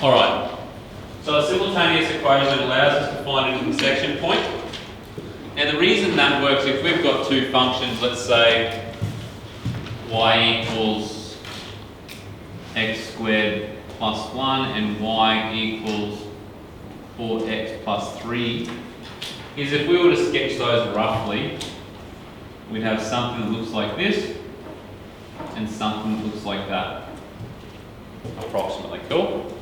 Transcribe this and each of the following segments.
Alright, so a simultaneous equation allows us to find an intersection point. Now the reason that works, if we've got two functions, let's say y equals x squared plus 1 and y equals 4x plus 3, is if we were to sketch those roughly, we'd have something that looks like this and something that looks like that, approximately. Cool?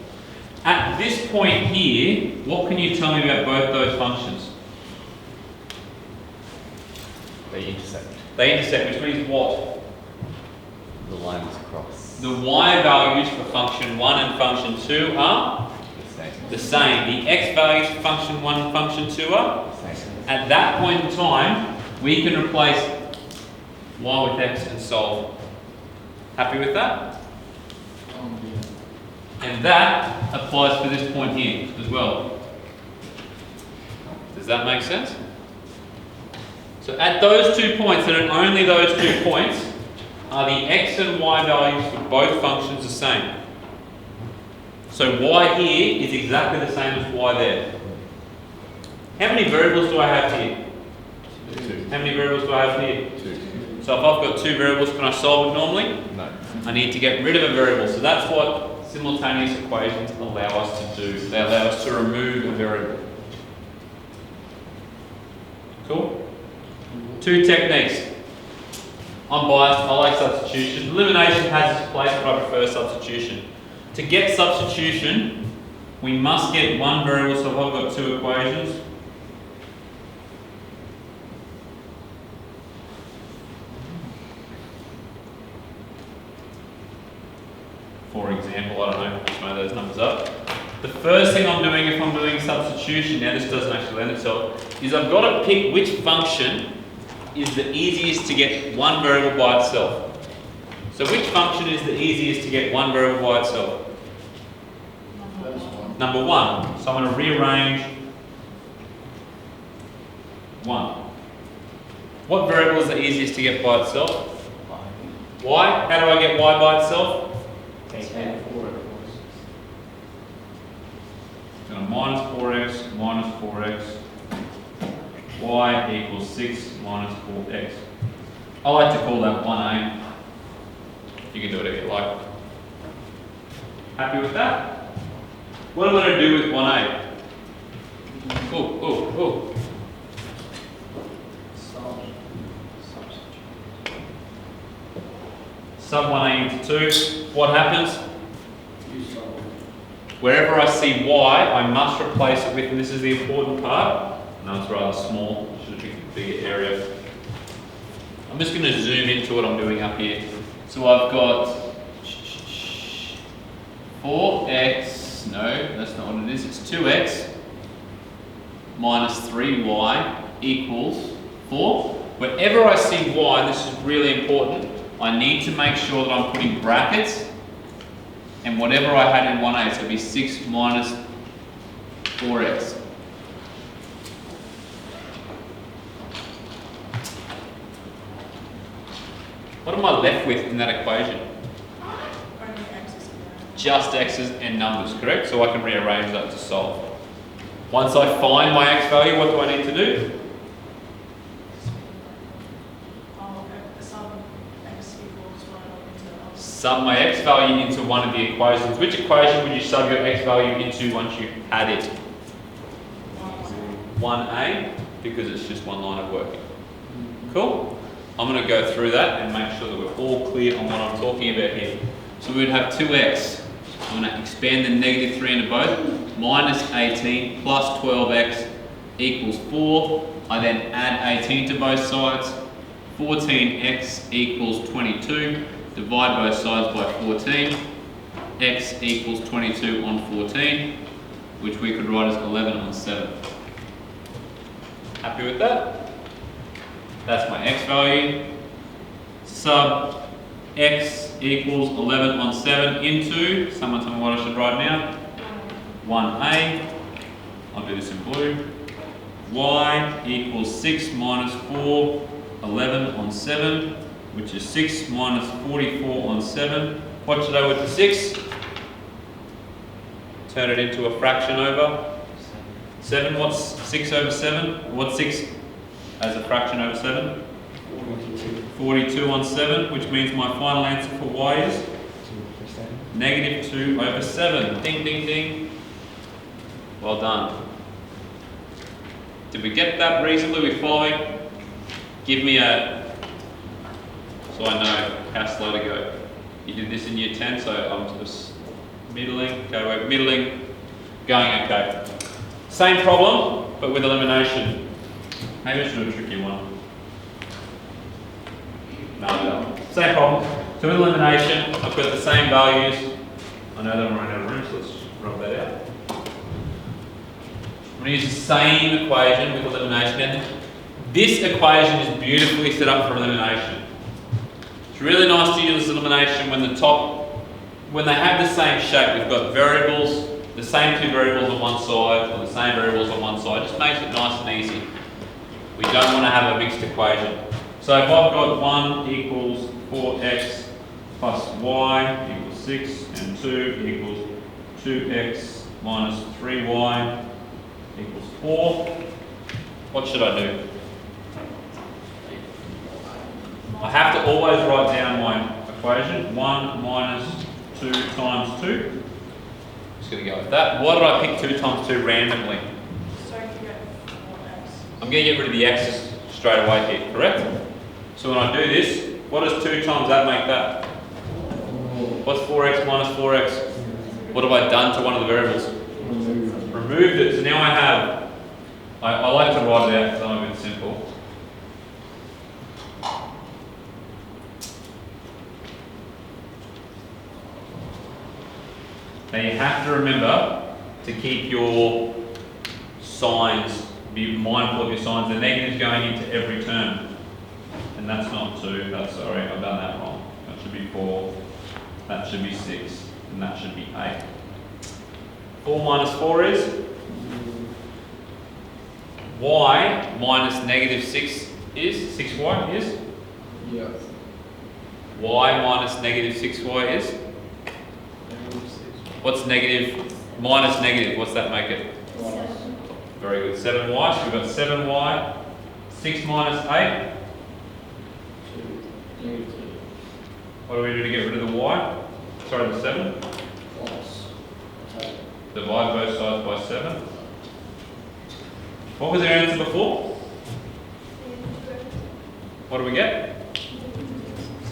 At this point here, what can you tell me about both those functions? They intersect. They intersect, which means what? The lines cross. The y values for function 1 and function 2 are the same. The x values for function 1 and function 2 are The same. at that point in time, we can replace y with x and solve. Happy with that? And that applies for this point here as well. Does that make sense? So at those 2 points, and only those 2 points, are the x and y values for both functions the same. So y here is exactly the same as y there. How many variables do I have here? 2. How many variables do I have here? 2. So if I've got 2 variables, can I solve it normally? No. I need to get rid of a variable. So that's what simultaneous equations allow us to do. They allow us to remove a variable. Cool? 2 techniques. I'm biased, I like substitution. Elimination has its place, but I prefer substitution. To get substitution, we must get one variable. So if I've got 2 equations, for example, I don't know, just made those numbers up. The first thing I'm doing if I'm doing substitution, now this doesn't actually lend itself, is I've got to pick which function is the easiest to get one variable by itself. So which function is the easiest to get one variable by itself? Number 1. So I'm going to rearrange 1. What variable is the easiest to get by itself? Y. How do I get y by itself? Minus 4x minus 4x, y equals 6 minus 4x. I like to call that 1a. You can do whatever you like. Happy with that? What am I going to do with 1a? Sub 1a into 2. What happens? Wherever I see y, I must replace it with, and this is the important part. No, it's rather small. I should have picked a bigger area. I'm just going to zoom into what I'm doing up here. So I've got 4x, no, that's not what it is, it's 2x minus 3y equals 4. Wherever I see y, and this is really important, I need to make sure that I'm putting brackets and whatever I had in 1a, so it'd be 6 minus 4x. What am I left with in that equation? Only x's. Just x's and numbers, correct? So I can rearrange that to solve. Once I find my x value, what do I need to do? Sub my x value into one of the equations. Which equation would you sub your x value into once you add it? 1a, because it's just one line of working. Cool? I'm going to go through that and make sure that we're all clear on what I'm talking about here. So we would have 2x. I'm going to expand the negative 3 into both. Minus 18 plus 12x equals 4. I then add 18 to both sides. 14x equals 22. Divide both sides by 14. X equals 22 on 14, which we could write as 11 on 7. Happy with that? That's my x value. Sub x equals 11 on 7 into, someone tell me what I should write now. 1a. I'll do this in blue. Y equals 6 minus 4, 11 on 7. Which is 6 minus 44 on 7. What should I do with the 6? turn it into a fraction over 7. What's 6 over 7? What's 6 as a fraction over 7? 42 on 7, which means my final answer for y is negative 2 over 7. Ding, ding, ding. Well done. Did we get that reasonably? We following? Give me a, so I know how slow to go. You did this in year 10, so I'm just middling. Okay, we're middling, going okay. Same problem, but with elimination. Maybe I should do a tricky one. No. Same problem. So with elimination, I've got the same values. I know that I'm running out of room, so let's rub that out. I'm going to use the same equation with elimination. And this equation is beautifully set up for elimination. It's really nice to use elimination when when they have the same shape. We've got variables, the same two variables on one side, or the same variables on one side. It just makes it nice and easy. We don't want to have a mixed equation. So if I've got 1 equals 4x plus y equals 6, and 2 equals 2x minus 3y equals 4, what should I do? I have to always write down my equation. 1 minus 2 times 2. Just going to go with that. Why did I pick 2 times 2 randomly? So you get 4x. I'm going to get rid of the x's straight away here, correct? So when I do this, what does 2 times that make that? What's 4x minus 4x? What have I done to one of the variables? Removed it. So now I have, I like to write it out because I'm a bit simple. Now you have to remember to keep your signs, be mindful of your signs. The negative's going into every term. And that's not 2, that's, sorry, I've done that wrong. That should be 4, that should be 6, and that should be 8. 4 minus 4 is? Y minus negative 6 is? 6y is? Yeah. Y minus negative 6y is? What's negative minus negative? What's that make it? Very good. 7y. So we've got 7y. 6 minus 8. What do we do to get rid of the y? Sorry, the 7. Divide both sides by 7. What was our answer before? What do we get?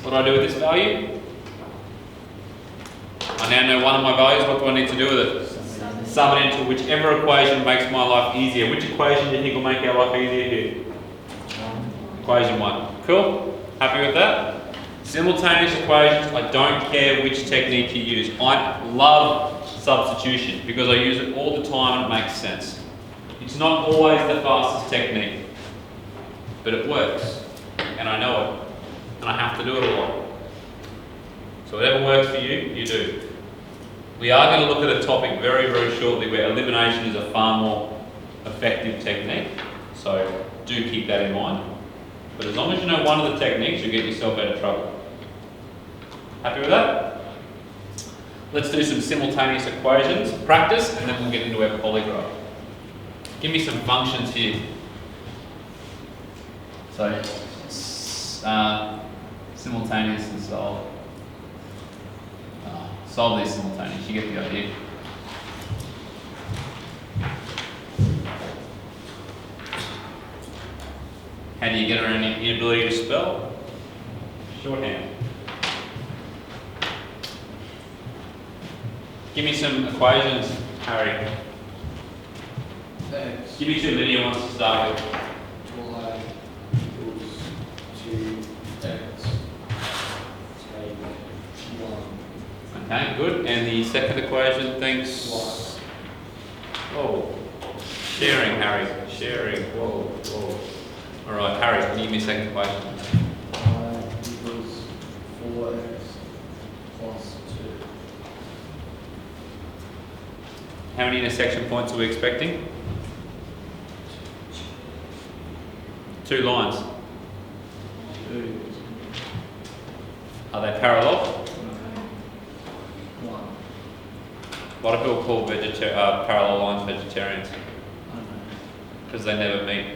What do I do with this value? I now know one of my values. What do I need to do with it? Sum it into whichever equation makes my life easier. Which equation do you think will make our life easier here? Equation 1. Cool? Happy with that? Simultaneous equations, I don't care which technique you use. I love substitution because I use it all the time and it makes sense. It's not always the fastest technique, but it works. And I know it. And I have to do it a lot. So whatever works for you, you do. We are going to look at a topic very, very shortly where elimination is a far more effective technique. So do keep that in mind. But as long as you know one of the techniques, you'll get yourself out of trouble. Happy with that? Let's do some simultaneous equations, practice, and then we'll get into our polygraph. Give me some functions here. So, simultaneous and solve. Solve these simultaneous, you get the idea. How do you get around the inability to spell? Shorthand. Give me some equations, Harry. X Give me 2 linear ones to start with. y equals 2x take 1. Okay, good. And the second equation, thanks. Y. Oh, sharing, Harry. Sharing. Whoa, whoa. All right, Harry, can you give me a second equation? Y equals 4x plus 2. How many intersection points are we expecting? 2 lines. 2. Are they parallel? 1. A lot of people call parallel lines vegetarians I don't know. because they never meet.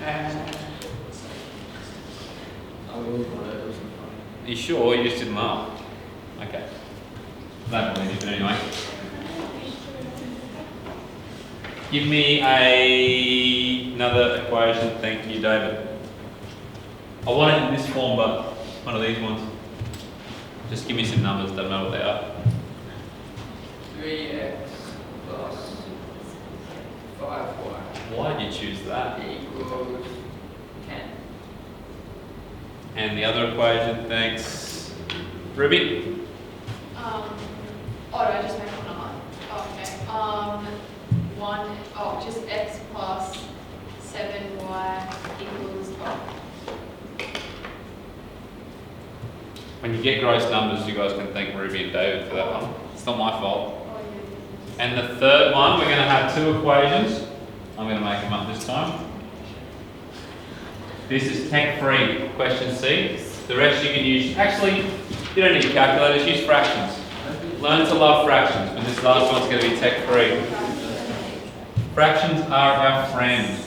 I will, but it wasn't funny. You sure? You just didn't laugh. Okay. That believe you, but anyway. Give me another equation. Thank you, David. I want it in this form, but one of these ones. Just give me some numbers. Don't know what they are. 3x plus 5y Why did you choose that? equals 10. And the other equation. Thanks, Ruby. Oh, do I just make one up? Oh, okay. Just x plus 7y equals, When you get gross numbers, you guys can thank Ruby and David for that one. It's not my fault. yeah. And the third one, we're going to have two equations. I'm going to make them up this time. This is tech-free, question C. The rest you can use, actually, you don't need calculators, use fractions. Learn to love fractions, and this last one's going to be tech-free. Fractions are our friend.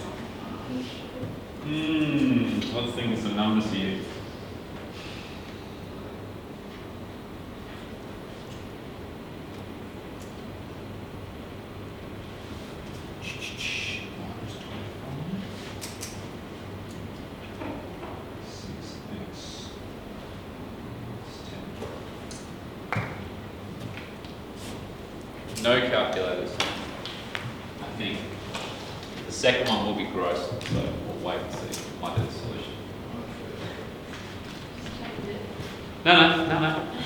Let's think of some numbers here. No calculators. I think the second one will be gross, so we'll wait and see. Might be the solution. No.